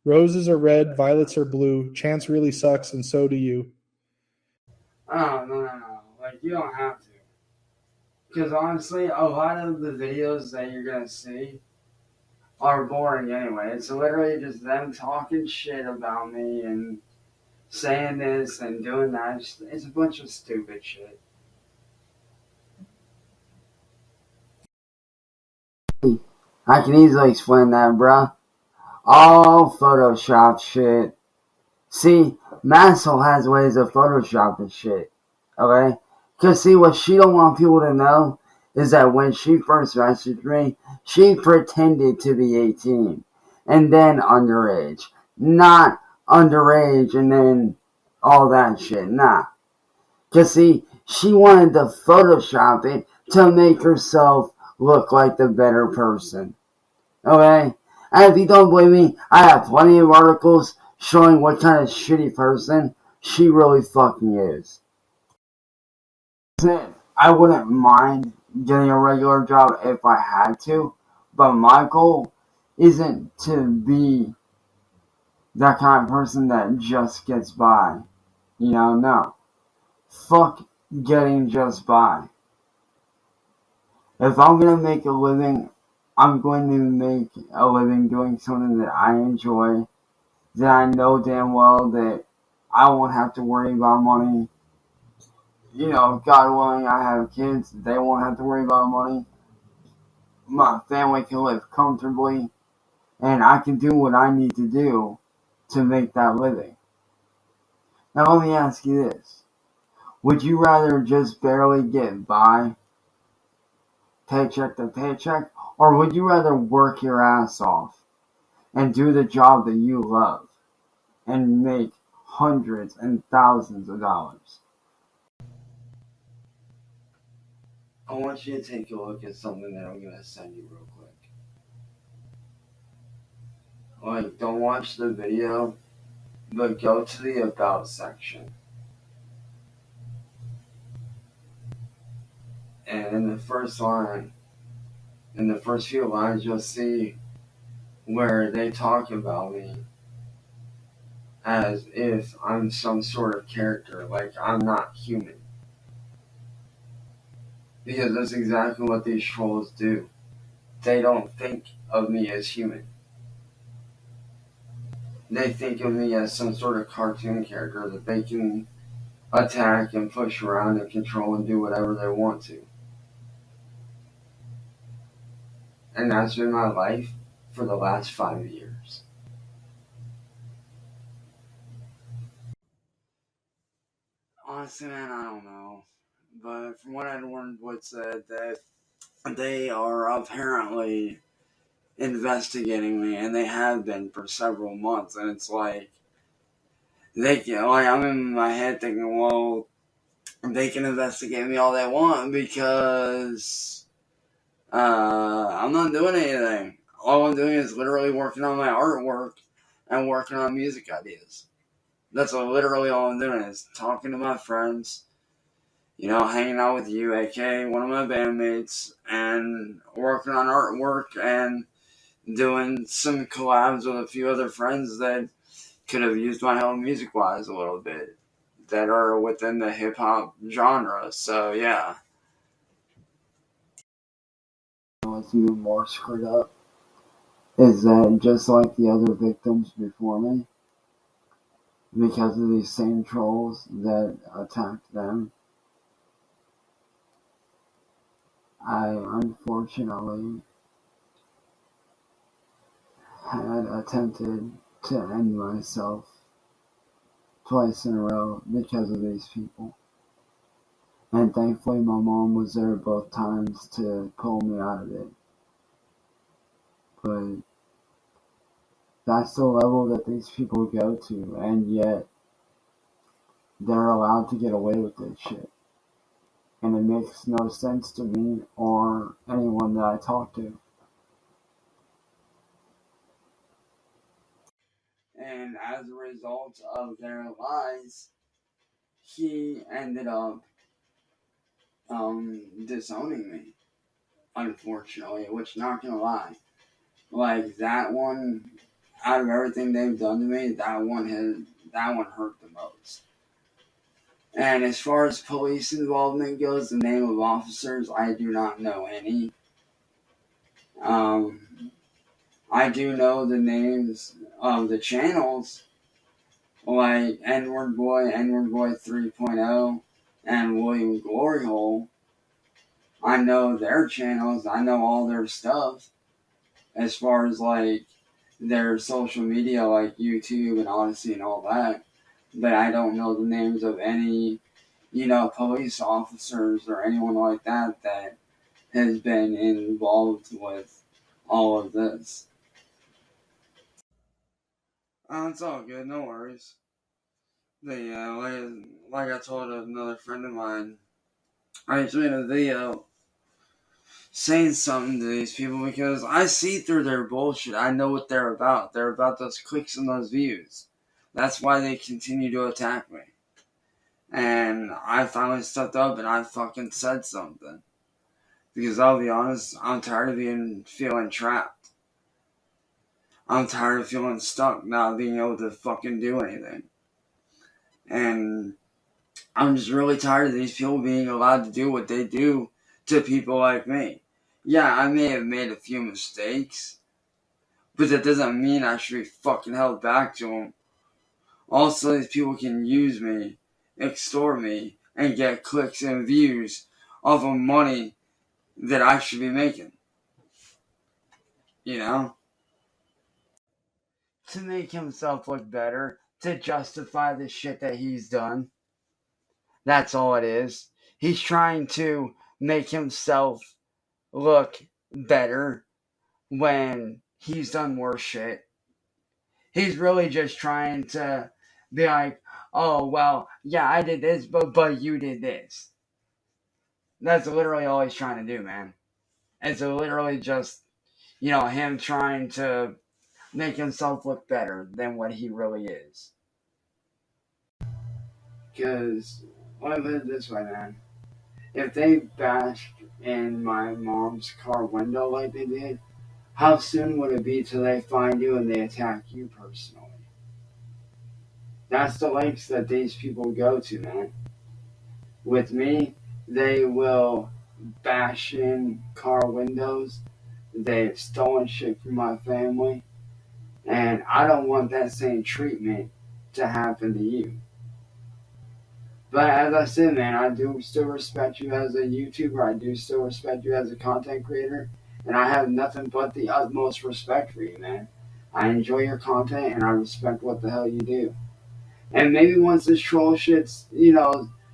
Roses are red, violets are blue. Chance really sucks, and so do you. Oh, no. Like, you don't have to. Because honestly, a lot of the videos that you're gonna see are boring anyway. It's literally just them talking shit about me and saying this and doing that. It's a bunch of stupid shit. I can easily explain that, bruh. All Photoshop shit. See, Massel has ways of Photoshopping shit. Okay? Because, see, what she don't want people to know is that when she first messaged me, she pretended to be 18 and then underage. Not underage and then all that shit. Nah. Because, see, she wanted to Photoshop it to make herself look like the better person. Okay? And if you don't believe me, I have plenty of articles showing what kind of shitty person she really fucking is. I wouldn't mind getting a regular job if I had to, but my goal isn't to be that kind of person that just gets by. No. Fuck getting just by. If I'm gonna make a living, I'm going to make a living doing something that I enjoy, that I know damn well that I won't have to worry about money. God willing, I have kids, they won't have to worry about money. My family can live comfortably, and I can do what I need to do to make that living. Now, let me ask you this. Would you rather just barely get by, paycheck to paycheck, or would you rather work your ass off and do the job that you love and make hundreds and thousands of dollars? I want you to take a look at something that I'm going to send you real quick. Like, don't watch the video, but go to the About section. And in the first line, in the first few lines, you'll see where they talk about me as if I'm some sort of character, like I'm not human. Because that's exactly what these trolls do. They don't think of me as human. They think of me as some sort of cartoon character that they can attack and push around and control and do whatever they want to. And that's been my life for the last 5 years. Honestly, man, I don't know. But from what Edward Wood said, that they are apparently investigating me, and they have been for several months. And it's like I'm in my head thinking, well, they can investigate me all they want because I'm not doing anything. All I'm doing is literally working on my artwork and working on music ideas. That's literally all I'm doing is talking to my friends, hanging out with you, aka one of my bandmates, and working on artwork and doing some collabs with a few other friends that could have used my help music wise a little bit that are within the hip hop genre. So yeah. What's even more screwed up is that just like the other victims before me, because of these same trolls that attacked them, I unfortunately had attempted to end myself twice in a row because of these people. And thankfully my mom was there both times to pull me out of it. But that's the level that these people go to, and yet they're allowed to get away with this shit. And it makes no sense to me or anyone that I talk to. And as a result of their lies, he ended up disowning me, unfortunately, which, not gonna lie, like that one out of everything they've done to me, that one hurt the most. And as far as police involvement goes, the name of officers, I do not know any. Um, I do know the names of the channels, like N-Word Boy 3.0, and William Glory Hole. I know their channels. I know all their stuff as far as like their social media, like YouTube and Odyssey and all that. But I don't know the names of any, police officers or anyone like that that has been involved with all of this. It's all good, no worries. But yeah, like I told another friend of mine, I just made a video saying something to these people because I see through their bullshit. I know what they're about. They're about those clicks and those views. That's why they continue to attack me. And I finally stepped up and I fucking said something. Because I'll be honest, I'm tired of feeling trapped. I'm tired of feeling stuck, not being able to fucking do anything. And I'm just really tired of these people being allowed to do what they do to people like me. Yeah, I may have made a few mistakes, but that doesn't mean I should be fucking held back to them. Also, these people can use me, extort me, and get clicks and views off of money that I should be making. You know? To make himself look better, to justify the shit that he's done. That's all it is. He's trying to make himself look better when he's done worse shit. He's really just trying to be like, oh, well, yeah, I did this, but you did this. That's literally all he's trying to do, man. It's literally just, him trying to make himself look better than what he really is. Because, let me put it this way, man. If they bashed in my mom's car window like they did, how soon would it be till they find you and they attack you personally? That's the lengths that these people go to, man. With me, they will bash in car windows. They've stolen shit from my family. And I don't want that same treatment to happen to you. But as I said, man, I do still respect you as a YouTuber. I do still respect you as a content creator. And I have nothing but the utmost respect for you, man. I enjoy your content and I respect what the hell you do. And maybe once this troll shit's,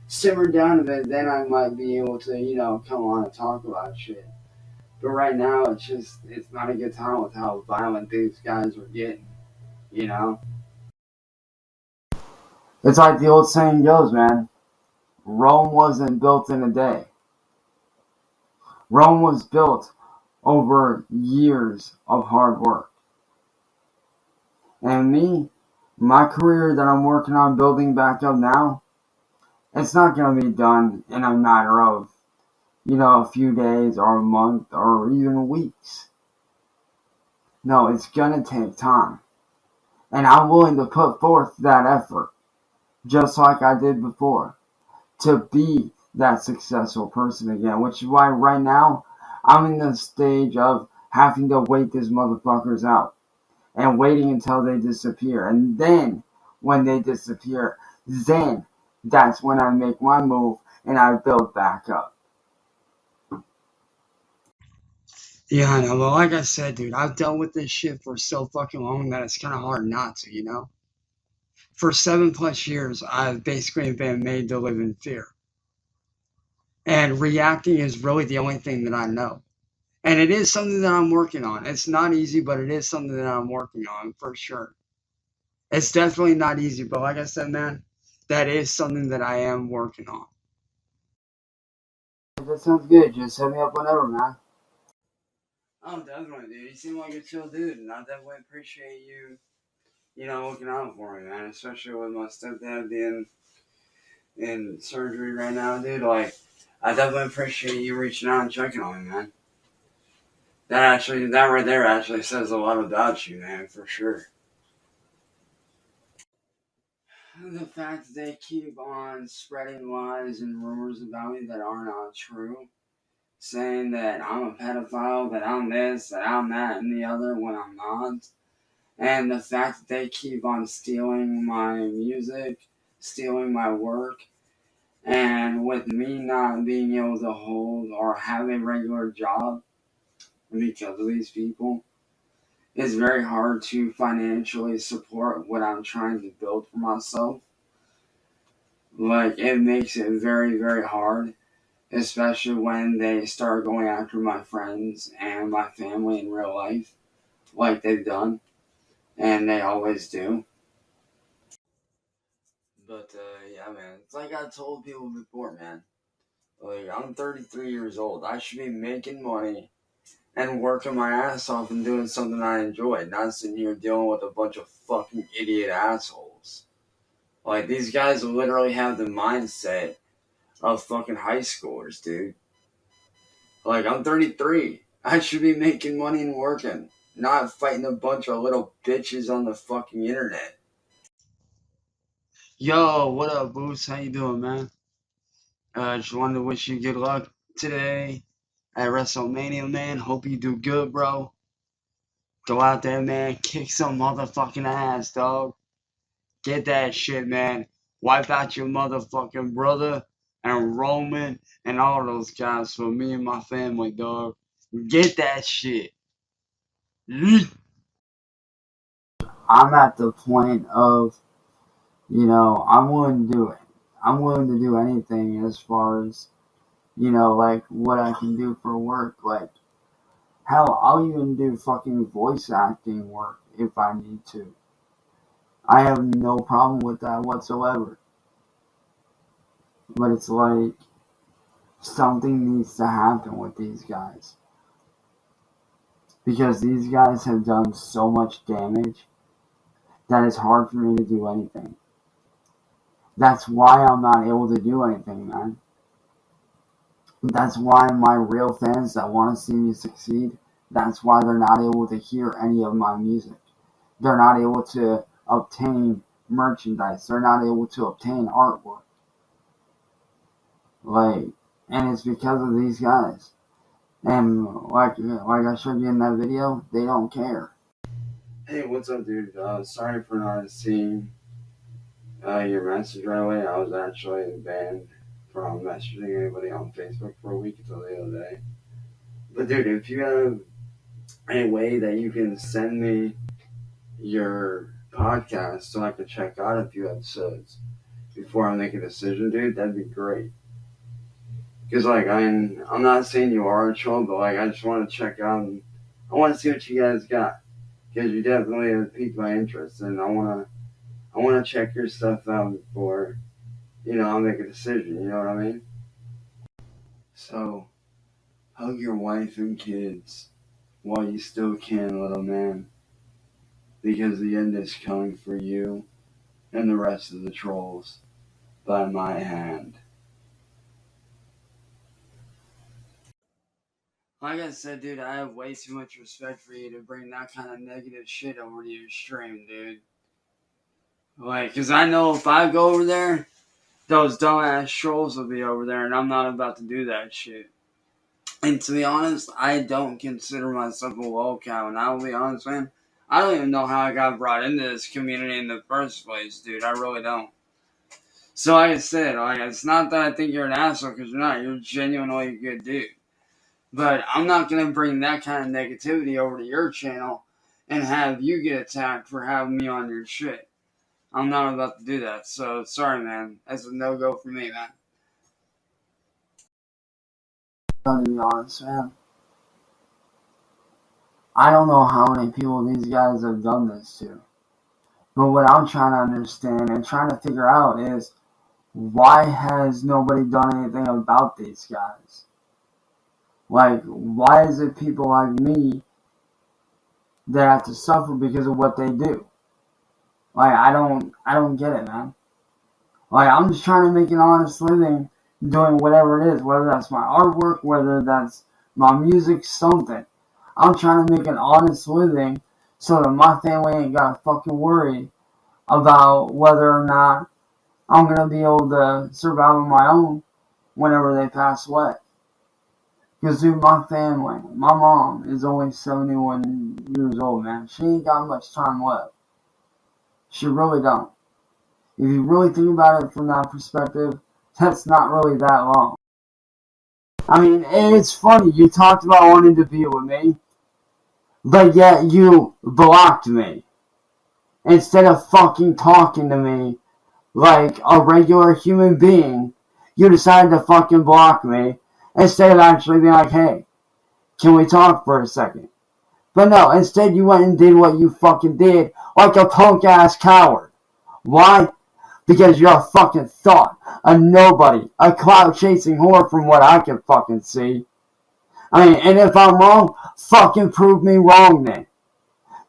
simmered down a bit, then I might be able to, come on and talk about shit. But right now, it's not a good time with how violent these guys are getting, you know? It's like the old saying goes, man. Rome wasn't built in a day. Rome was built over years of hard work. And my career that I'm working on building back up now, it's not going to be done in a matter of, a few days or a month or even weeks. No, it's going to take time. And I'm willing to put forth that effort, just like I did before, to be that successful person again, which is why right now I'm in the stage of having to wait these motherfuckers out and waiting until they disappear. And then when they disappear, then that's when I make my move and I build back up. Yeah, I know. But like I said, dude, I've dealt with this shit for so fucking long that it's kind of hard not to. For 7+ years, I've basically been made to live in fear. And reacting is really the only thing that I know. And it is something that I'm working on. It's not easy, but it is something that I'm working on for sure. It's definitely not easy, but like I said, man, that is something that I am working on. That sounds good. Just hit me up whenever, man. Oh, definitely, dude. You seem like a chill dude, and I definitely appreciate you, looking out for me, man. Especially with my stepdad being in surgery right now, dude. Like, I definitely appreciate you reaching out and checking on me, man. That right there actually says a lot about you, man, for sure. The fact that they keep on spreading lies and rumors about me that are not true, saying that I'm a pedophile, that I'm this, that I'm that, and the other when I'm not. And the fact that they keep on stealing my music, stealing my work, and with me not being able to hold or have a regular job because of these people, it's very hard to financially support what I'm trying to build for myself. Like, it makes it very, very hard, especially when they start going after my friends and my family in real life, like they've done, and they always do. But, yeah, man, it's like I told people before, man. Like, I'm 33 years old. I should be making money and working my ass off and doing something I enjoy, not sitting here dealing with a bunch of fucking idiot assholes. Like, these guys literally have the mindset of fucking high schoolers, dude. Like, I'm 33. I should be making money and working, not fighting a bunch of little bitches on the fucking internet. Yo, what up, Boots? How you doing, man? Just wanted to wish you good luck today at WrestleMania, man. Hope you do good, bro. Go out there, man. Kick some motherfucking ass, dog. Get that shit, man. Wipe out your motherfucking brother and Roman and all those guys for me and my family, dog. Get that shit. Yeet. I'm at the point of, I'm willing to do it. I'm willing to do anything as far as, like what I can do for work. Like, hell, I'll even do fucking voice acting work if I need to. I have no problem with that whatsoever. But it's like something needs to happen with these guys. Because these guys have done so much damage that it's hard for me to do anything. That's why I'm not able to do anything, man. That's why my real fans that want to see me succeed, that's why they're not able to hear any of my music. They're not able to obtain merchandise. They're not able to obtain artwork. Like, and it's because of these guys. And like I showed you in that video, they don't care. Hey, what's up, dude? Sorry for not seeing your message right away. I was actually banned from messaging anybody on Facebook for a week until the other day. But dude, if you have any way that you can send me your podcast so I can check out a few episodes before I make a decision, dude, that'd be great. Because, like, I'm not saying you are a troll, but, like, I just want to check out and I want to see what you guys got. Because you definitely have piqued my interest, and I want to check your stuff out before, I'll make a decision, you know what I mean? So, hug your wife and kids while you still can, little man. Because the end is coming for you and the rest of the trolls by my hand. Like I said, dude, I have way too much respect for you to bring that kind of negative shit over to your stream, dude. Like, cause I know if I go over there, those dumbass trolls will be over there, and I'm not about to do that shit. And to be honest, I don't consider myself a lolcow, and I will be honest, man, I don't even know how I got brought into this community in the first place, dude. I really don't. So like I said, like, it's not that I think you're an asshole, because you're not. You're genuinely a good dude. But I'm not going to bring that kind of negativity over to your channel and have you get attacked for having me on your shit. I'm not about to do that. So, sorry, man. That's a no-go for me, man. To be honest, man, I don't know how many people these guys have done this to. But what I'm trying to understand and trying to figure out is why has nobody done anything about these guys? Like, why is it people like me that have to suffer because of what they do? Like, I don't get it, man. Like, I'm just trying to make an honest living doing whatever it is, whether that's my artwork, whether that's my music, something. I'm trying to make an honest living so that my family ain't gotta fucking worry about whether or not I'm going to be able to survive on my own whenever they pass away. Because, dude, my family, my mom is only 71 years old, man. She ain't got much time left. She really don't. If you really think about it from that perspective, that's not really that long. I mean, it's funny. You talked about wanting to be with me, but yet you blocked me. Instead of fucking talking to me like a regular human being, you decided to fucking block me instead of actually being like, hey, can we talk for a second? But no, instead you went and did what you fucking did like a punk ass coward. Why? Because you're a fucking thought, a nobody, a clout chasing whore from what I can fucking see. I mean, and if I'm wrong, fucking prove me wrong then.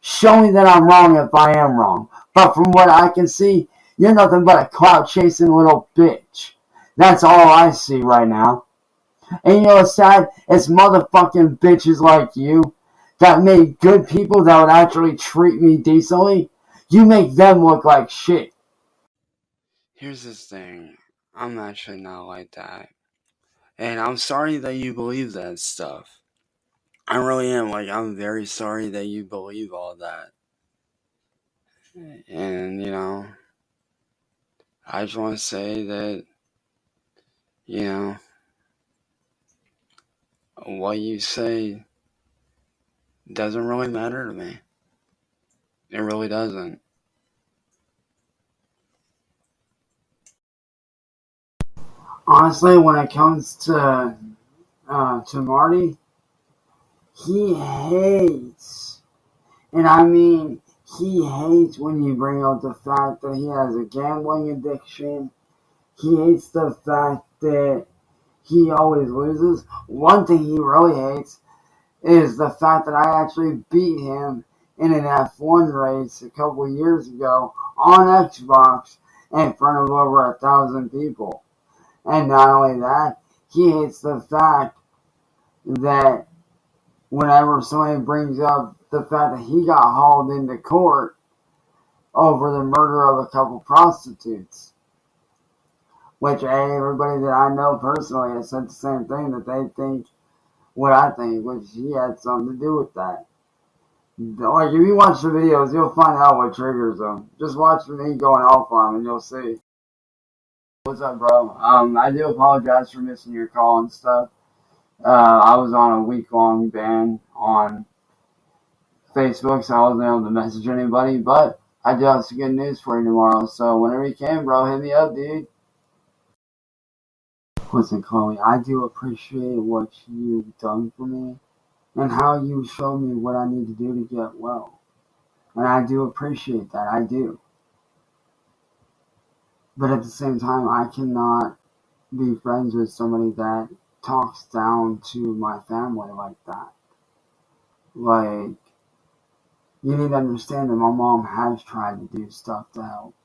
Show me that I'm wrong if I am wrong. But from what I can see, you're nothing but a clout chasing little bitch. That's all I see right now. And you know what's sad? It's motherfucking bitches like you that make good people that would actually treat me decently. You make them look like shit. Here's this thing. I'm actually not like that. And I'm sorry that you believe that stuff. I really am. Like, I'm very sorry that you believe all that. And, I just want to say that, you know, what you say doesn't really matter to me. It really doesn't. Honestly, when it comes to Marty, he hates, and I mean he hates when you bring up the fact that he has a gambling addiction. He hates the fact that he always loses. One thing he really hates is the fact that I actually beat him in an F1 race a couple years ago on Xbox in front of over 1,000 people. And not only that, he hates the fact that whenever somebody brings up the fact that he got hauled into court over the murder of a couple prostitutes. Which, hey, everybody that I know personally has said the same thing, that they think what I think, which he had something to do with that. Like, if you watch the videos, you'll find out what triggers them. Just watch me going off on them and you'll see. What's up, bro? I do apologize for missing your call and stuff. I was on a week-long ban on Facebook, so I wasn't able to message anybody, but I do have some good news for you tomorrow, so whenever you can, bro, hit me up, dude. Listen, Chloe, I do appreciate what you've done for me and how you showed me what I need to do to get well. And I do appreciate that, I do. But at the same time, I cannot be friends with somebody that talks down to my family like that. Like, you need to understand that my mom has tried to do stuff to help.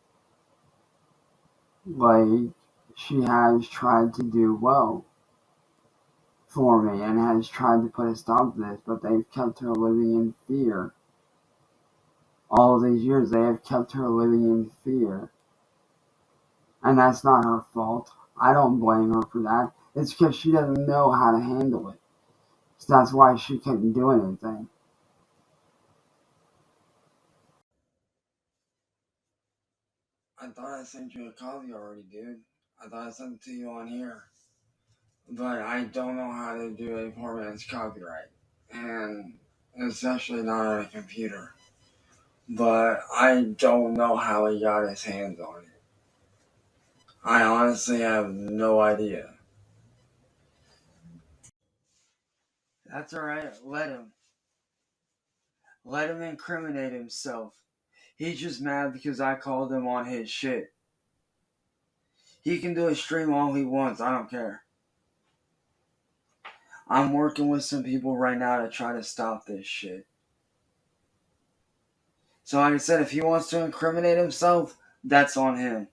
Like, she has tried to do well for me and has tried to put a stop to this, but they've kept her living in fear. All of these years, they have kept her living in fear. And that's not her fault. I don't blame her for that. It's because she doesn't know how to handle it. So that's why she couldn't do anything. I thought I sent you a copy already, dude. I thought I sent it to you on here. But I don't know how to do a poor man's copyright. And especially not on a computer. But I don't know how he got his hands on it. I honestly have no idea. That's alright, let him. Let him incriminate himself. He's just mad because I called him on his shit. He can do a stream all he wants, I don't care. I'm working with some people right now to try to stop this shit. So like I said, if he wants to incriminate himself, that's on him.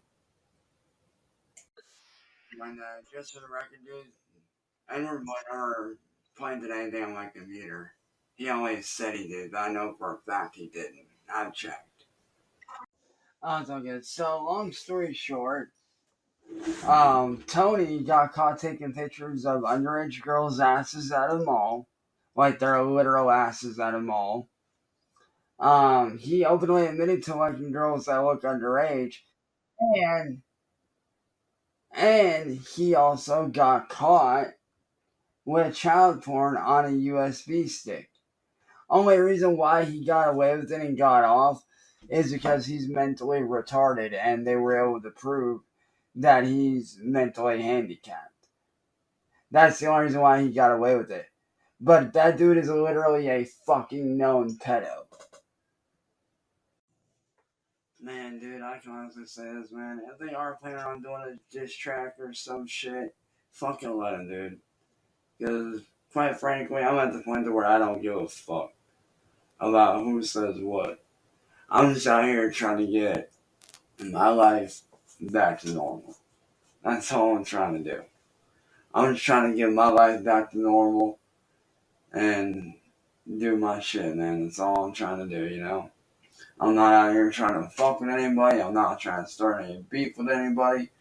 And just for the record, dude, I never planted anything on my computer. He only said he did, but I know for a fact he didn't. I've checked. Oh, it's all good. So, long story short, Tony got caught taking pictures of underage girls' asses at a mall, like their literal asses at a mall. He openly admitted to liking girls that look underage, and he also got caught with child porn on a USB stick. Only reason why he got away with it and got off is because he's mentally retarded, and they were able to prove that he's mentally handicapped. That's the only reason why he got away with it. But that dude is literally a fucking known pedo. Man, dude, I can honestly say this, man. If they are planning on doing a diss track or some shit, fucking let them, dude. Because, quite frankly, I'm at the point where I don't give a fuck about who says what. I'm just out here trying to get my life back to normal. That's all I'm trying to do. I'm just trying to get my life back to normal and do my shit, man. That's all I'm trying to do, you know? I'm not out here trying to fuck with anybody. I'm not trying to start any beef with anybody.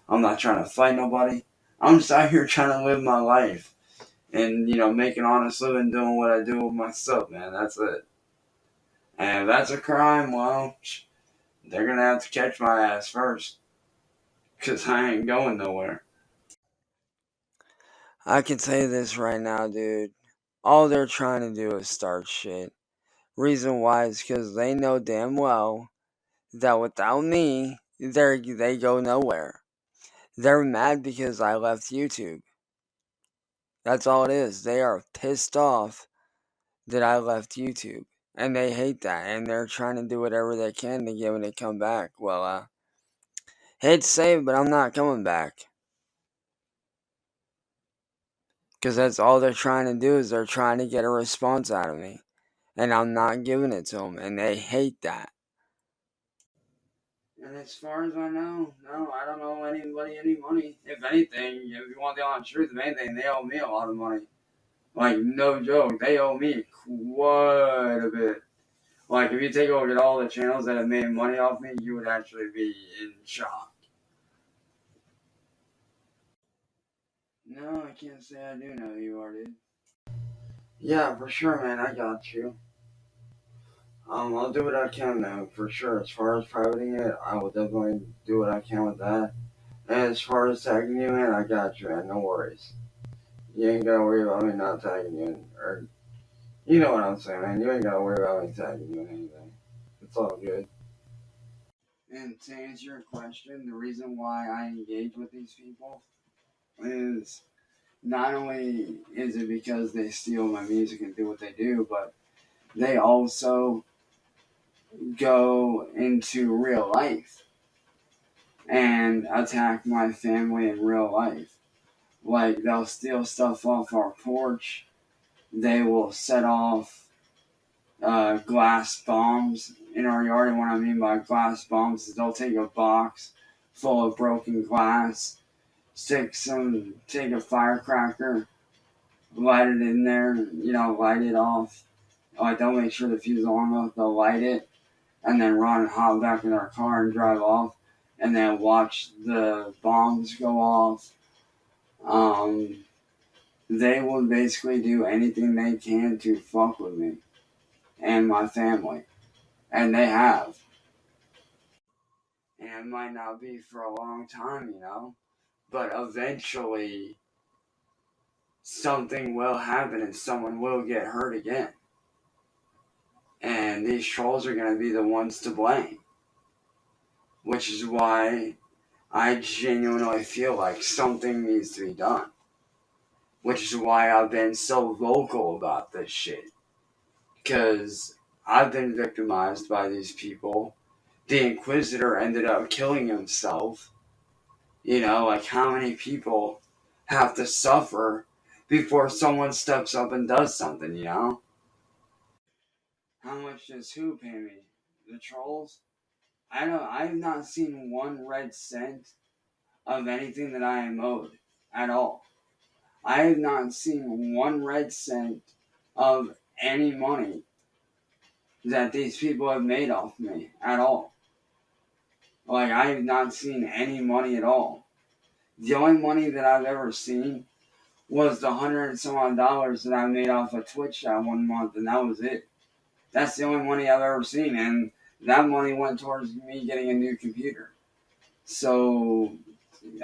I'm not trying to fight nobody. I'm just out here trying to live my life and, you know, make an honest living doing what I do with myself, man. That's it. And if that's a crime, well, they're going to have to catch my ass first. Because I ain't going nowhere. I can tell you this right now, dude. All they're trying to do is start shit. Reason why is because they know damn well that without me, they go nowhere. They're mad because I left YouTube. That's all it is. They are pissed off that I left YouTube. And they hate that. And they're trying to do whatever they can to get me to come back. Well, hate to say it, but I'm not coming back. Because that's all they're trying to do is they're trying to get a response out of me. And I'm not giving it to them. And they hate that. And as far as I know, no, I don't owe anybody any money. If anything, if you want the honest truth of anything, they owe me a lot of money. Like, no joke, they owe me quite a bit. Like, if you take a look at all the channels that have made money off me, you would actually be in shock. No, I can't say I do know who you are, dude. Yeah, for sure, man, I got you. I'll do what I can, man, for sure. As far as privating it, I will definitely do what I can with that. And as far as tagging you, man, I got you, man, no worries. You ain't gotta worry about me not tagging you, or, you know what I'm saying, man. You ain't gotta worry about me tagging you in anything. It's all good. And to answer your question, the reason why I engage with these people is not only is it because they steal my music and do what they do, but they also go into real life and attack my family in real life. Like, they'll steal stuff off our porch. They will set off glass bombs in our yard. And what I mean by glass bombs is they'll take a box full of broken glass, take a firecracker, light it in there, you know, light it off. Like, they'll make sure the fuse is long enough, they'll light it, and then run and hop back in our car and drive off, and then watch the bombs go off. They will basically do anything they can to fuck with me and my family. And they have. And it might not be for a long time, you know? But eventually, something will happen and someone will get hurt again. And these trolls are going to be the ones to blame. Which is why I genuinely feel like something needs to be done. Which is why I've been so vocal about this shit. Because I've been victimized by these people. The Inquisitor ended up killing himself. You know, like, how many people have to suffer before someone steps up and does something, you know? How much does who pay me? The trolls? I've not seen 1 red cent of anything that I am owed at all. I have not seen 1 red cent of any money that these people have made off me at all. Like, I have not seen any money at all. The only money that I've ever seen was the $100 and some odd that I made off of Twitch that one month, and that was it. That's the only money I've ever seen, and that money went towards me getting a new computer. So,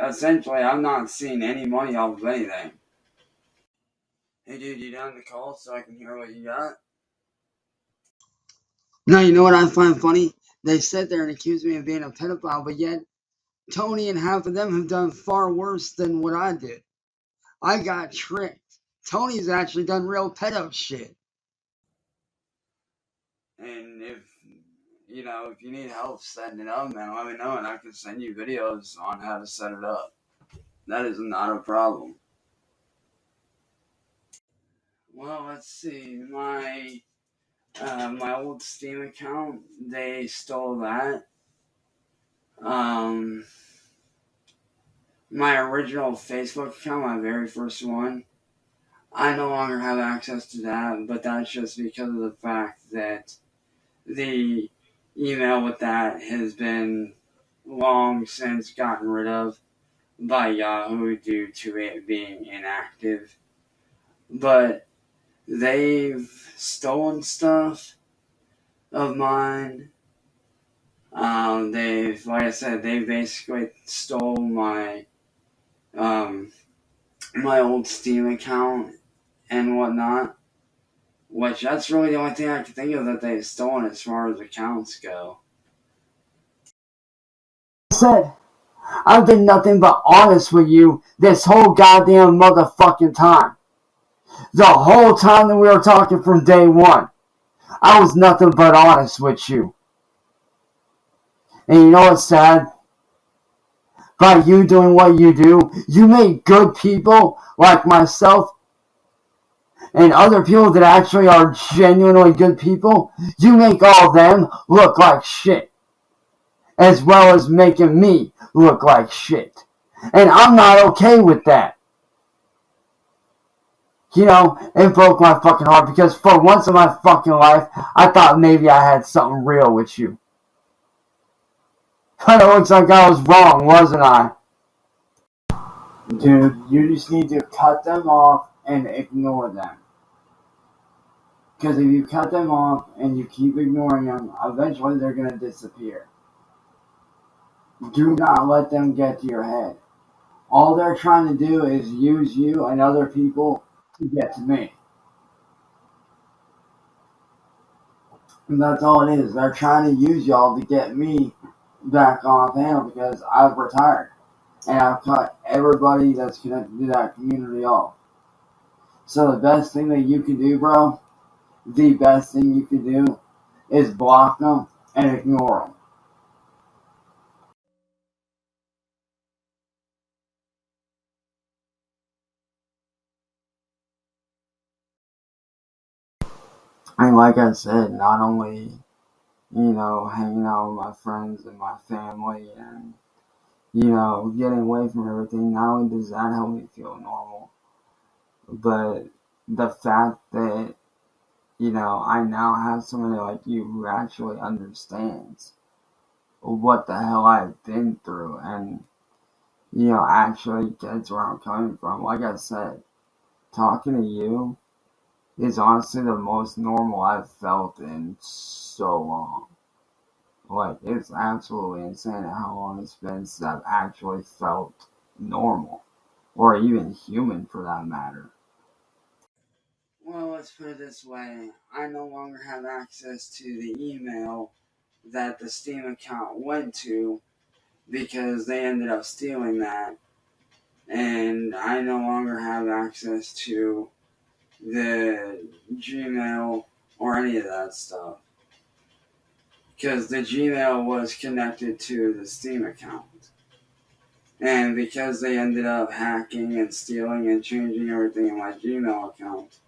essentially, I've not seen any money off of anything. Hey, dude, you down to call so I can hear what you got? Now, you know what I find funny? They sit there and accuse me of being a pedophile, but yet Tony and half of them have done far worse than what I did. I got tricked. Tony's actually done real pedo shit. And if you need help setting it up, man, let me know and I can send you videos on how to set it up. That is not a problem. Well, let's see. My old Steam account, they stole that. My original Facebook account, my very first one, I no longer have access to that, but that's just because of the fact that the email with that has been long since gotten rid of by Yahoo due to it being inactive. But they've stolen stuff of mine. Like I said, they basically stole my my old Steam account and whatnot. Which that's really the only thing I can think of that they've stolen as far as accounts go. Said, I've been nothing but honest with you this whole goddamn motherfucking time. The whole time that we were talking from day one, I was nothing but honest with you. And you know what's sad? By you doing what you do, you make good people like myself and other people that actually are genuinely good people, you make all them look like shit. As well as making me look like shit. And I'm not okay with that. You know, it broke my fucking heart because for once in my fucking life, I thought maybe I had something real with you. But it looks like I was wrong, wasn't I? Dude, you just need to cut them off and ignore them. Because if you cut them off and you keep ignoring them, eventually they're going to disappear. Do not let them get to your head. All they're trying to do is use you and other people to get to me. And that's all it is. They're trying to use y'all to get me back on panel because I've retired. And I've cut everybody that's connected to that community off. So the best thing that you can do, bro, the best thing you can do is block them and ignore them. And like I said, not only, hanging out with my friends and my family and, getting away from everything, not only does that help me feel normal, but the fact that, I now have somebody like you who actually understands what the hell I've been through and, actually gets where I'm coming from. Like I said, talking to you is honestly the most normal I've felt in so long. Like, it's absolutely insane how long it's been since I've actually felt normal. Or even human, for that matter. Well, let's put it this way. I no longer have access to the email that the Steam account went to because they ended up stealing that. And I no longer have access to the Gmail or any of that stuff. Because the Gmail was connected to the Steam account. And because they ended up hacking and stealing and changing everything in my Gmail account,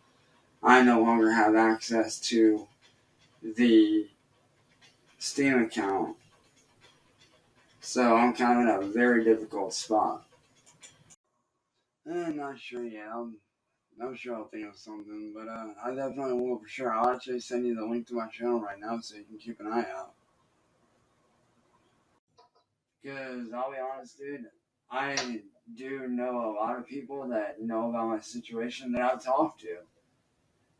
I no longer have access to the Steam account. So I'm kind of in a very difficult spot. I'm not sure yet. I'm sure I'll think of something, but I definitely will for sure. I'll actually send you the link to my channel right now so you can keep an eye out. Because I'll be honest, dude, I do know a lot of people that know about my situation that I've talked to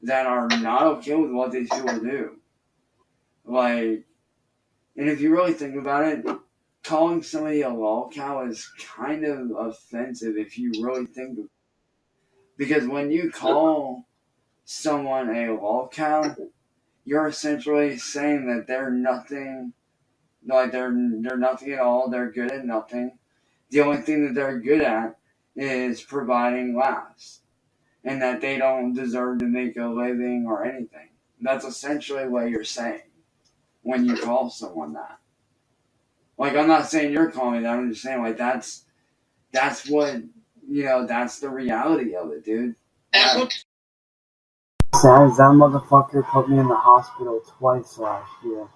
that are not okay with what these people do. Like, and if you really think about it, calling somebody a lolcow is kind of offensive if you really think of it. Because when you call someone a lolcow, you're essentially saying that they're nothing, like they're nothing at all. They're good at nothing. The only thing that they're good at is providing laughs, and that they don't deserve to make a living or anything. That's essentially what you're saying when you call someone that. Like, I'm not saying you're calling me that. I'm just saying, like, that's what, that's the reality of it, dude. That, Sad as that motherfucker put me in the hospital twice last year.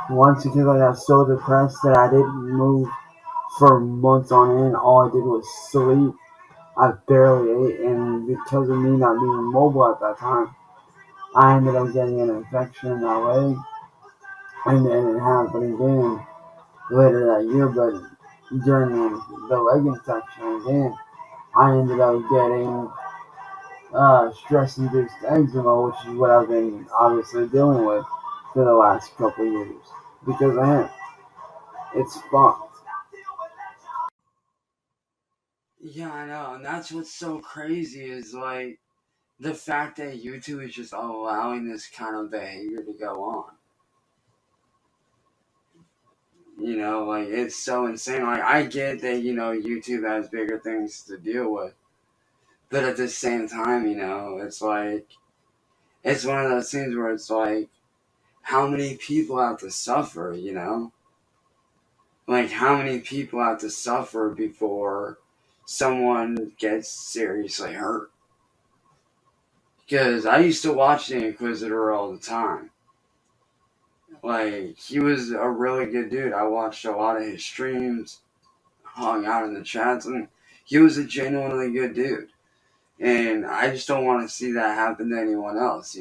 Once because I got so depressed that I didn't move for months on end. All I did was sleep. I barely ate, and because of me not being mobile at that time, I ended up getting an infection in my leg, and then it happened again later that year. But during the leg infection again, I ended up getting stress-induced eczema, which is what I've been obviously dealing with for the last couple of years because of him. It's fucked. yeah, I know, and that's what's so crazy is like the fact that YouTube is just allowing this kind of behavior to go on. Like it's so insane. Like I get that YouTube has bigger things to deal with, but at the same time, it's like it's one of those things where it's like how many people have to suffer, Like, how many people have to suffer before someone gets seriously hurt? Because I used to watch The Inquisitor all the time. Like, he was a really good dude. I watched a lot of his streams, hung out in the chats, and he was a genuinely good dude. And I just don't want to see that happen to anyone else.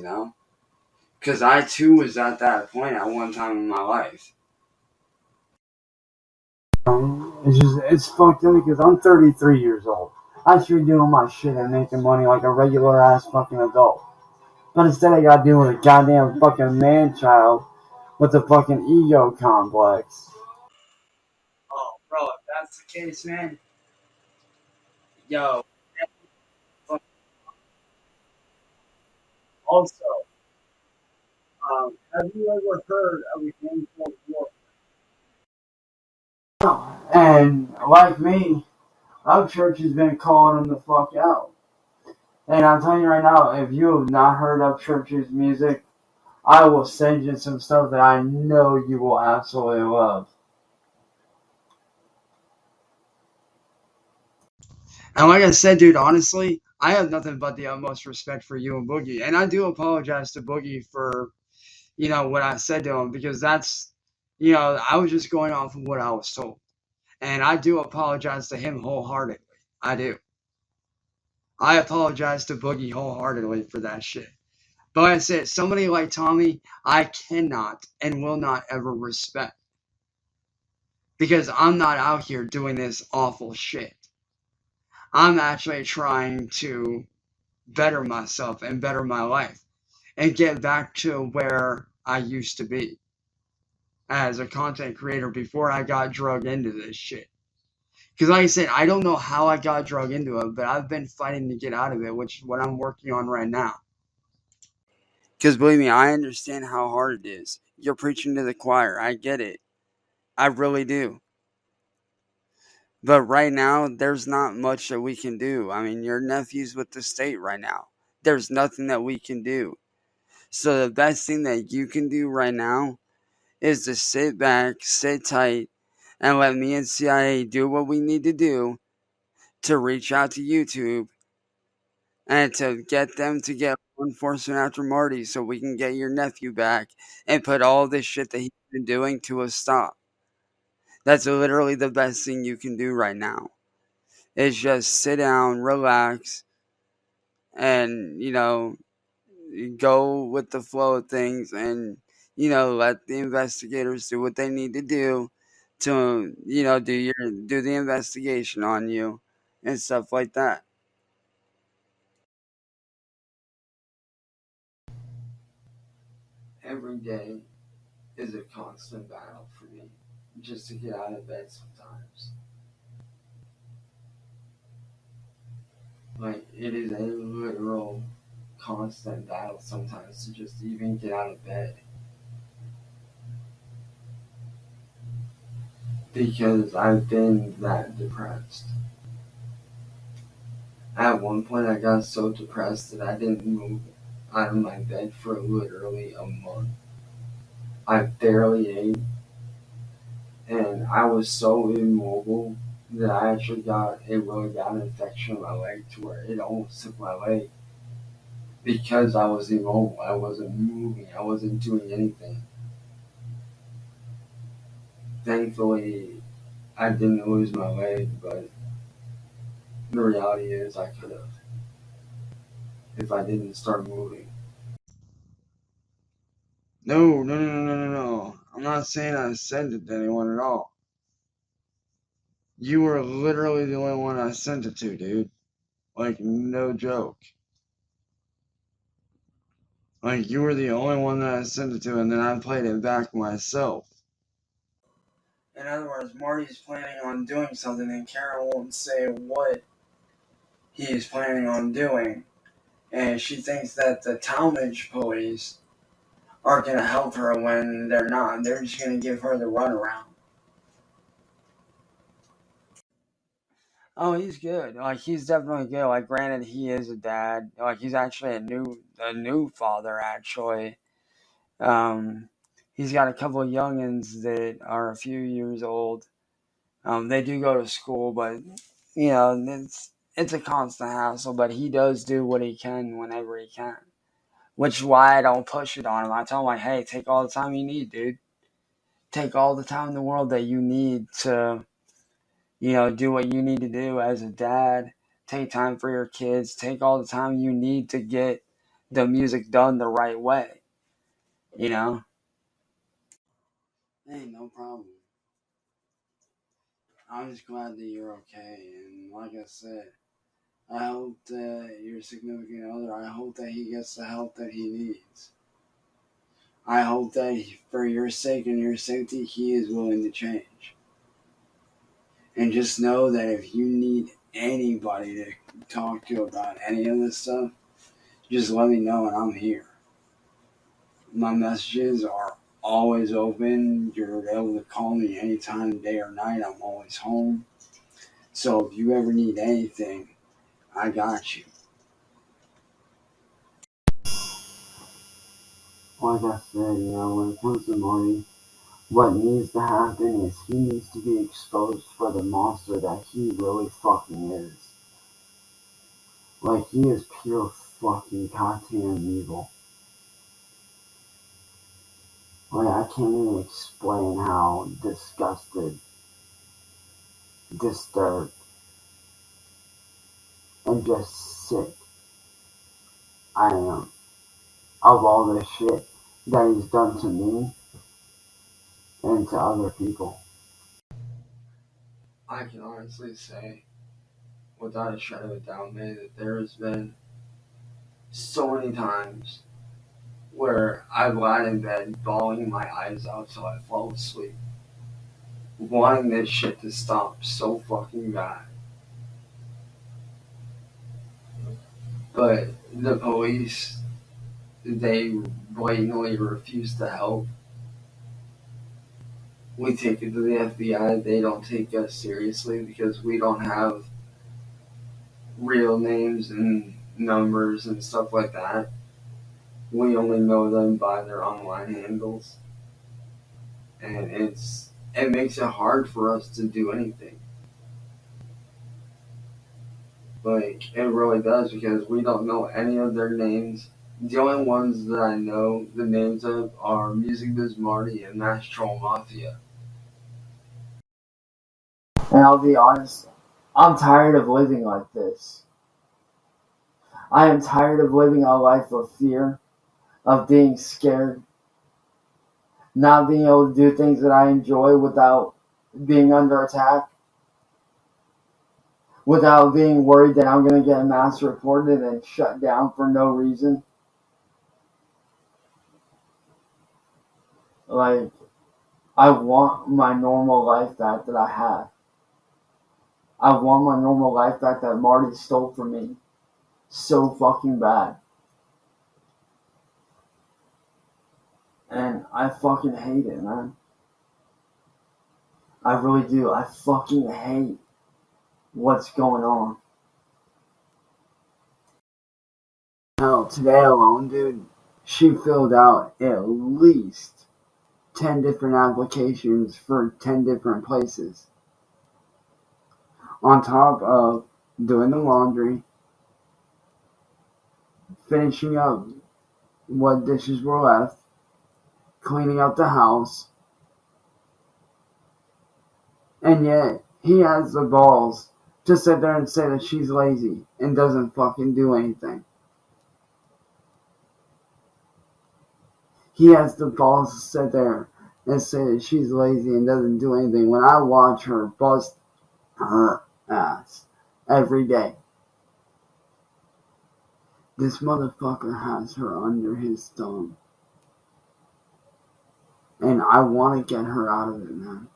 Because I too was at that point at one time in my life. It's fucked up because I'm 33 years old. I should be doing my shit and making money like a regular ass fucking adult. But instead I gotta deal with a goddamn fucking man child with a fucking ego complex. Oh, bro, if that's the case, man, yo. Also, have you ever heard of a game called War? And like me, Upchurch has been calling him the fuck out. And I'm telling you right now, if you have not heard Upchurch's music, I will send you some stuff that I know you will absolutely love. And like I said, dude, honestly, I have nothing but the utmost respect for you and Boogie. And I do apologize to Boogie for, what I said to him because I was just going off of what I was told. And I do apologize to him wholeheartedly. I do. I apologize to Boogie wholeheartedly for that shit. But like I said, somebody like Tommy, I cannot and will not ever respect because I'm not out here doing this awful shit. I'm actually trying to better myself and better my life and get back to where I used to be as a content creator before I got drugged into this shit. Because like I said, I don't know how I got drugged into it, but I've been fighting to get out of it, which is what I'm working on right now. Because believe me, I understand how hard it is. You're preaching to the choir. I get it. I really do. But right now, there's not much that we can do. I mean, your nephew's with the state right now. There's nothing that we can do. So the best thing that you can do right now is to sit back, sit tight, and let me and CIA do what we need to do to reach out to YouTube and to get them to get law enforcement after Marty so we can get your nephew back and put all this shit that he's been doing to a stop. That's literally the best thing you can do right now. Is just sit down, relax, and, go with the flow of things and, let the investigators do what they need to do to do the investigation on you and stuff like that. Every day is a constant battle for me just to get out of bed sometimes. Like, it is a literal constant battle sometimes to just even get out of bed. Because I've been that depressed. At one point, I got so depressed that I didn't move out of my bed for literally a month. I barely ate, and I was so immobile that I actually got a really bad infection in my leg to where it almost took my leg because I was immobile. I wasn't moving. I wasn't doing anything. Thankfully, I didn't lose my leg, but the reality is I could have if I didn't start moving. No. I'm not saying I sent it to anyone at all. You were literally the only one I sent it to, dude. Like, no joke. Like, you were the only one that I sent it to, and then I played it back myself. In other words, Marty's planning on doing something, and Karen won't say what he's planning on doing. And she thinks that the Talmadge police are going to help her when they're not. They're just going to give her the runaround. Oh, he's good. Like, he's definitely good. Like, granted, he is a dad. Like, he's actually a new father, actually. He's got a couple of youngins that are a few years old. They do go to school, but it's a constant hassle. But he does do what he can whenever he can, which is why I don't push it on him. I tell him, like, hey, take all the time you need, dude. Take all the time in the world that you need to, do what you need to do as a dad. Take time for your kids. Take all the time you need to get the music done the right way. Hey, no problem. I'm just glad that you're okay. And like I said, I hope that your significant other, I hope that he gets the help that he needs. I hope that for your sake and your safety, he is willing to change. And just know that if you need anybody to talk to about any of this stuff, just let me know and I'm here. My messages are always open. You're able to call me anytime, day or night. I'm always home. So if you ever need anything, I got you. Like I said, when it comes to Marty, what needs to happen is he needs to be exposed for the monster that he really fucking is. Like, he is pure fucking goddamn evil. Like, I can't even explain how disgusted, disturbed, and just sick I am of all this shit that he's done to me and to other people. I can honestly say, without a shadow of a doubt, man, that there has been so many times where I've lied in bed bawling my eyes out till I fall asleep, wanting this shit to stop so fucking bad. But the police, they blatantly refuse to help. We take it to the FBI, they don't take us seriously because we don't have real names and numbers and stuff like that. We only know them by their online handles. And it makes it hard for us to do anything. Like, it really does because we don't know any of their names. The only ones that I know the names of are Music Biz Marty and Mass Troll Mafia. And I'll be honest, I'm tired of living like this. I am tired of living a life of fear, of being scared, not being able to do things that I enjoy without being under attack without being worried that I'm going to get mass reported and shut down for no reason. Like, I want my normal life back that I had. I want my normal life back that Marty stole from me so fucking bad. And I fucking hate it, man. I really do. I fucking hate what's going on. Hell, today alone, dude, she filled out at least 10 different applications for 10 different places. On top of doing the laundry, finishing up what dishes were left, cleaning up the house, and yet he has the balls to sit there and say that she's lazy and doesn't fucking do anything. He has the balls to sit there and say that she's lazy and doesn't do anything when I watch her bust her ass every day. This motherfucker has her under his thumb. And I want to get her out of it, man.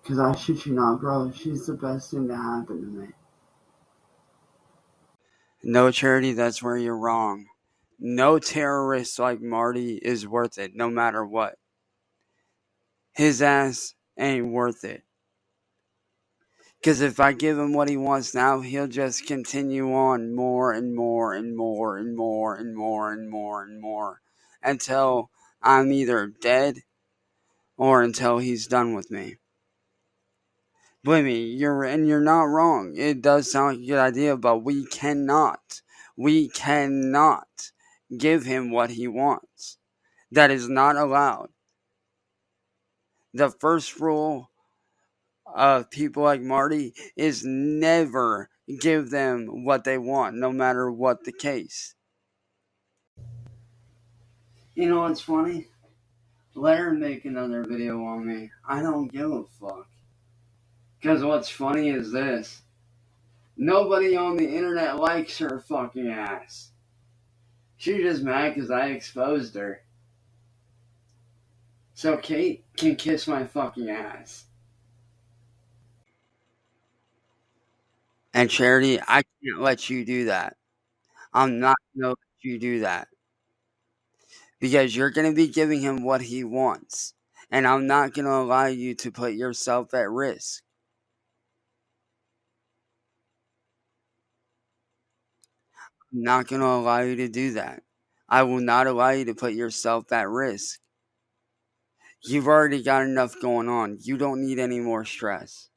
Because I shit you not, bro, she's the best thing to happen to me. No, Charity, that's where you're wrong. No terrorist like Marty is worth it, no matter what. His ass ain't worth it. Because if I give him what he wants now, he'll just continue on more and more and more and more and more and more and more until I'm either dead or until he's done with me. Believe me, you're not wrong. It does sound like a good idea, but we cannot give him what he wants. That is not allowed. The first rule of people like Marty is never give them what they want, no matter what the case. You know what's funny? Let her make another video on me. I don't give a fuck. Because what's funny is this. Nobody on the internet likes her fucking ass. She's just mad because I exposed her. So Kate can kiss my fucking ass. And Charity, I can't let you do that. I'm not going to let you do that. Because you're going to be giving him what he wants. And I'm not going to allow you to put yourself at risk. I'm not going to allow you to do that. I will not allow you to put yourself at risk. You've already got enough going on. You don't need any more stress.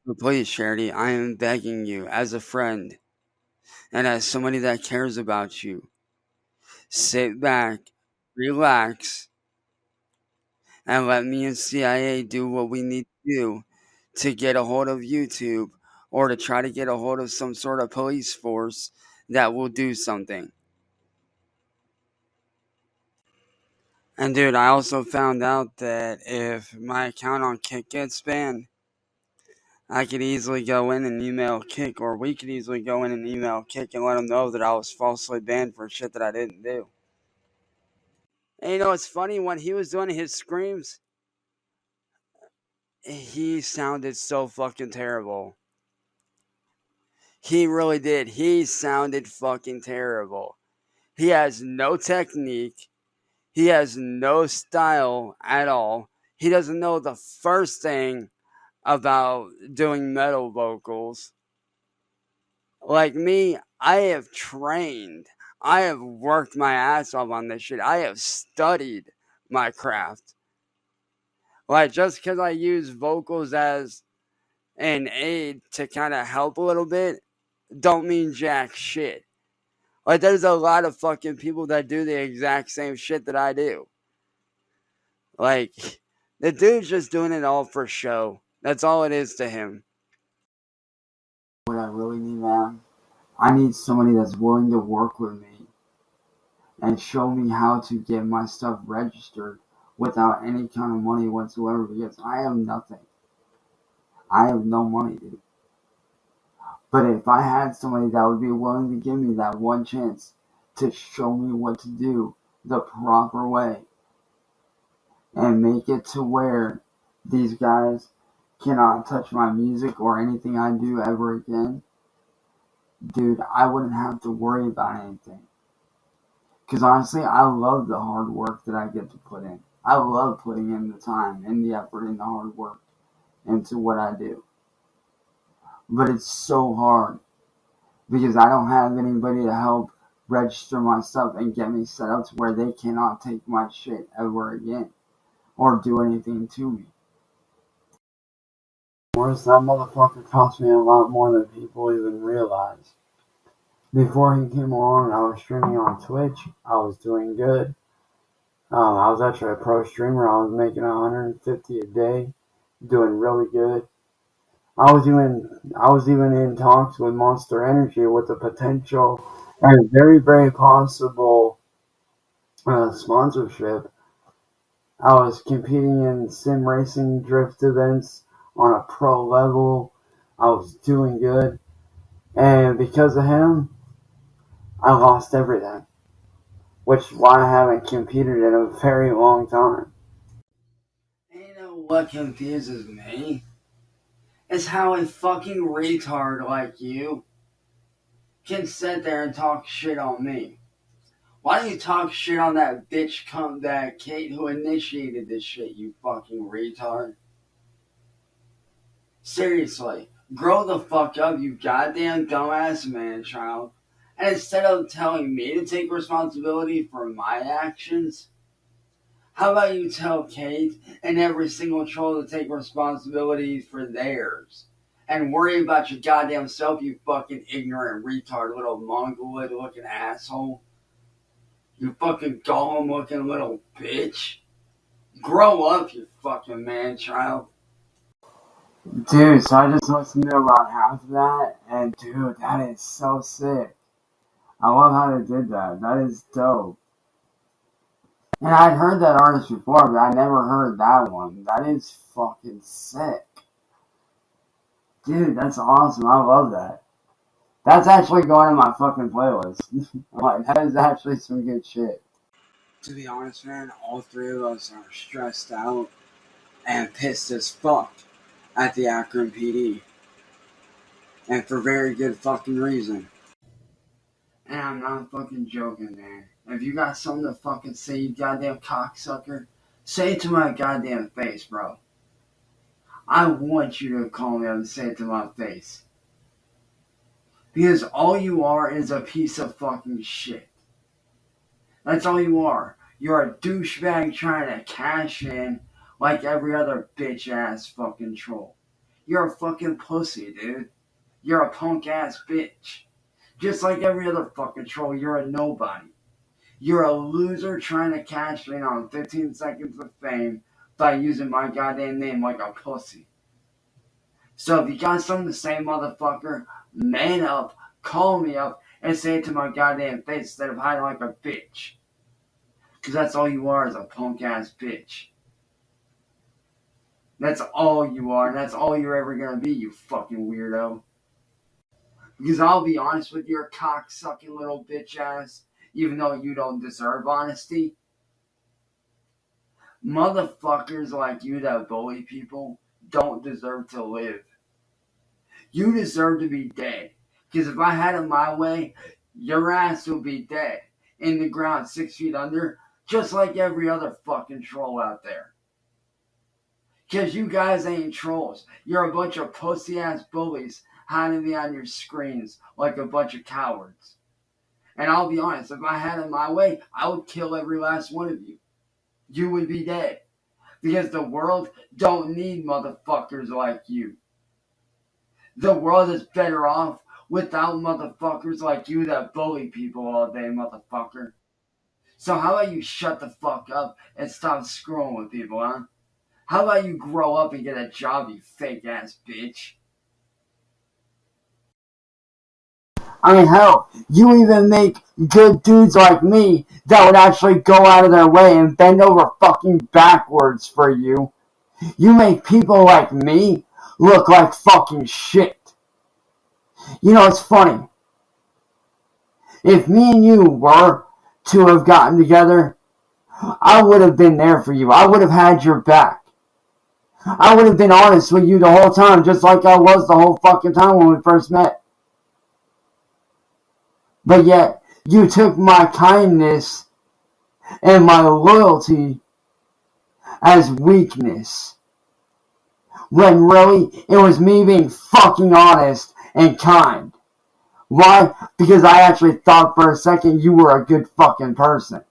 But please, Charity, I am begging you as a friend and as somebody that cares about you, sit back, relax, and let me and CIA do what we need to do to get a hold of YouTube or to try to get a hold of some sort of police force that will do something. And dude, I also found out that if my account on Kick gets banned, I could easily go in and email Kick, or we could easily go in and email Kick and let them know that I was falsely banned for shit that I didn't do. And you know, it's funny, when he was doing his screams, he sounded so fucking terrible. He really did. He sounded fucking terrible. He has no technique. He has no style at all. He doesn't know the first thing about doing metal vocals. Like me, I have trained. I have worked my ass off on this shit. I have studied my craft. Like, just because I use vocals as an aid to kind of help a little bit, don't mean jack shit. Like, there's a lot of fucking people that do the exact same shit that I do. Like, the dude's just doing it all for show. That's all it is to him. What I really need, man, I need somebody that's willing to work with me. and show me how to get my stuff registered without any kind of money whatsoever, because I have nothing. I have no money, dude. But if I had somebody that would be willing to give me that one chance to show me what to do the proper way and make it to where these guys cannot touch my music or anything I do ever again, dude, I wouldn't have to worry about anything. Because honestly, I love the hard work that I get to put in. I love putting in the time and the effort and the hard work into what I do. But it's so hard because I don't have anybody to help register my stuff and get me set up to where they cannot take my shit ever again or do anything to me. Worse, that motherfucker cost me a lot more than people even realize. Before he came along, I was streaming on Twitch. I was doing good. I was actually a pro streamer. I was making $150 a day, doing really good. I was even in talks with Monster Energy with the potential and very, very possible sponsorship. I was competing in sim racing drift events on a pro level. I was doing good. And because of him, I lost everything. Which is why I haven't competed in a very long time. You know what confuses me? Is how a fucking retard like you can sit there and talk shit on me. Why don't you talk shit on that bitch that Kate who initiated this shit, you fucking retard? Seriously, grow the fuck up, you goddamn dumbass man child. And instead of telling me to take responsibility for my actions, how about you tell Kate and every single troll to take responsibility for theirs? And worry about your goddamn self, you fucking ignorant retard little mongoloid looking asshole. You fucking golem looking little bitch. Grow up, you fucking man child. Dude, so I just listened to about half of that, and dude, that is so sick. I love how they did that. That is dope. And I'd heard that artist before, but I never heard that one. That is fucking sick. Dude, that's awesome. I love that. That's actually going in my fucking playlist. Like, that is actually some good shit. To be honest, man, all three of us are stressed out and pissed as fuck at the Akron PD. And for very good fucking reason. And I'm not fucking joking, man. If you got something to fucking say, you goddamn cocksucker, say it to my goddamn face, bro. I want you to call me up and say it to my face. Because all you are is a piece of fucking shit. That's all you are. You're a douchebag trying to cash in like every other bitch ass fucking troll. You're a fucking pussy, dude. You're a punk ass bitch. Just like every other fucking troll, you're a nobody. You're a loser trying to cash in on 15 seconds of fame by using my goddamn name like a pussy. So if you got something to say, motherfucker, man up, call me up, and say it to my goddamn face instead of hiding like a bitch. Because that's all you are is a punk ass bitch. That's all you are, and that's all you're ever gonna be, you fucking weirdo. Because I'll be honest with your cock-sucking little bitch ass, even though you don't deserve honesty. Motherfuckers like you that bully people don't deserve to live. You deserve to be dead. Because if I had it my way, your ass would be dead. In the ground 6 feet under, just like every other fucking troll out there. Because you guys ain't trolls. You're a bunch of pussy-ass bullies hiding behind your screens like a bunch of cowards. And I'll be honest, if I had it my way, I would kill every last one of you. You would be dead. Because the world don't need motherfuckers like you. The world is better off without motherfuckers like you that bully people all day, motherfucker. So how about you shut the fuck up and stop screwing with people, huh? How about you grow up and get a job, you fake ass bitch? I mean, hell, you even make good dudes like me that would actually go out of their way and bend over fucking backwards for you. You make people like me look like fucking shit. You know, it's funny. If me and you were to have gotten together, I would have been there for you. I would have had your back. I would have been honest with you the whole time, just like I was the whole fucking time when we first met. But yet, you took my kindness and my loyalty as weakness. When really, it was me being fucking honest and kind. Why? Because I actually thought for a second you were a good fucking person.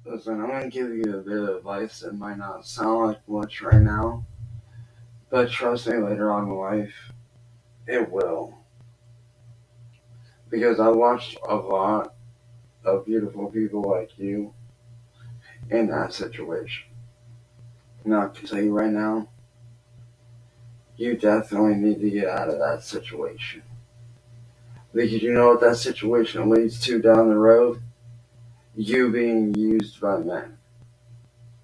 Listen, I'm going to give you a bit of advice that might not sound like much right now, but trust me, later on in life, it will. Because I watched a lot of beautiful people like you in that situation. And I can tell you right now, you definitely need to get out of that situation. Because you know what that situation leads to down the road? You being used by men.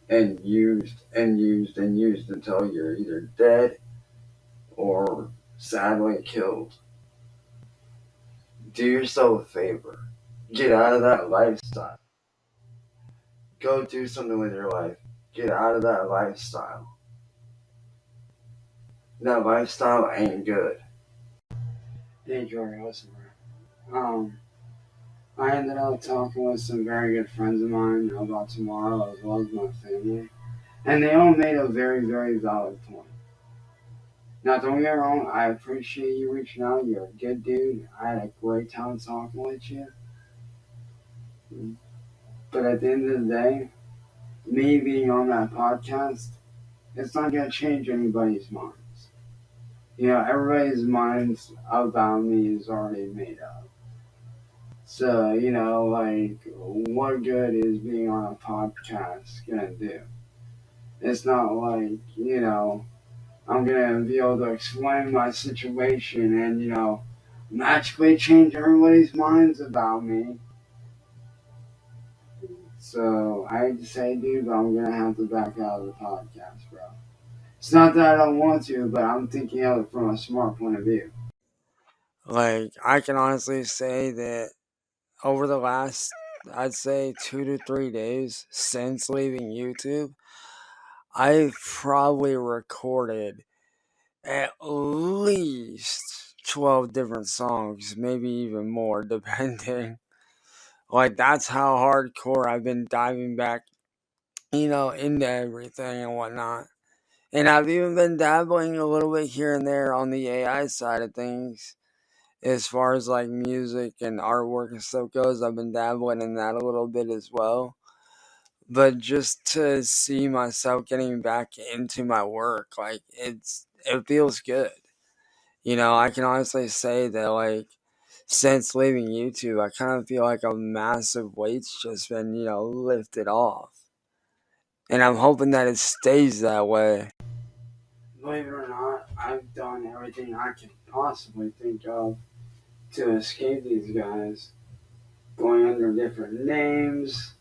And used and used and used until you're either dead or sadly killed. Do yourself a favor. Get out of that lifestyle. Go do something with your life. Get out of that lifestyle. That lifestyle ain't good. Hey Jordan, listen, bro. I ended up talking with some very good friends of mine about tomorrow as well as my family. And they all made a very, very valid point. Now, don't get me wrong, I appreciate you reaching out. You're a good dude. I had a great time talking with you. But at the end of the day, me being on that podcast, it's not going to change anybody's minds. You know, everybody's minds about me is already made up. So, you know, like, what good is being on a podcast going to do? It's not like, you know, I'm going to be able to explain my situation and, you know, magically change everybody's minds about me. So, I hate to say, dude, but I'm going to have to back out of the podcast, bro. It's not that I don't want to, but I'm thinking of it from a smart point of view. Like, I can honestly say that over the last, I'd say 2 to 3 days since leaving YouTube, I've probably recorded at least 12 different songs, maybe even more, depending. Like, that's how hardcore I've been diving back, you know, into everything and whatnot. And I've even been dabbling a little bit here and there on the AI side of things. As far as like music and artwork and stuff goes, I've been dabbling in that a little bit as well. But just to see myself getting back into my work, like it feels good. You know, I can honestly say that like since leaving YouTube, I kind of feel like a massive weight's just been, you know, lifted off. And I'm hoping that it stays that way. Believe it or not, I've done everything I can possibly think of to escape these guys. Going under different names,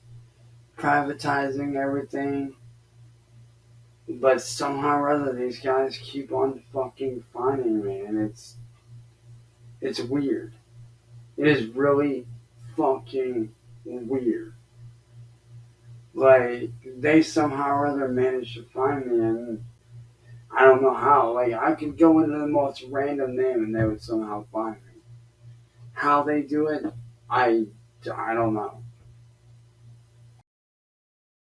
privatizing everything. But somehow or other, these guys keep on fucking finding me, and it's weird. It is really fucking weird. Like, they somehow or other managed to find me, and I don't know how. Like, I could go into the most random name, and they would somehow find me. How they do it, I don't know.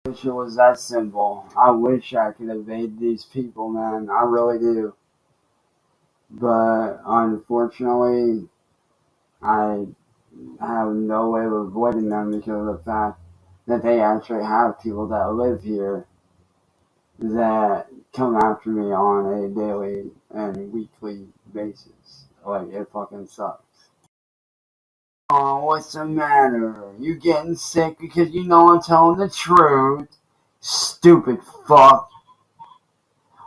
I wish it was that simple. I wish I could evade these people, man. I really do. But unfortunately, I have no way of avoiding them because of the fact that they actually have people that live here that come after me on a daily and weekly basis. Like, it fucking sucks. Oh, what's the matter? You getting sick because you know I'm telling the truth? Stupid fuck.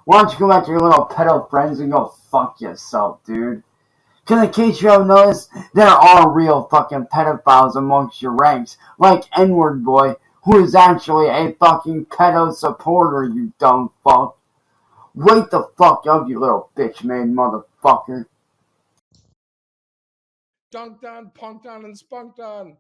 Why don't you go back to your little pedo friends and go fuck yourself, dude? Because in case you haven't noticed, there are real fucking pedophiles amongst your ranks, like N-Word Boy, who is actually a fucking pedo supporter, you dumb fuck. Wake the fuck up, you little bitch-made motherfucker. Dunked on, punked on, and spunked on.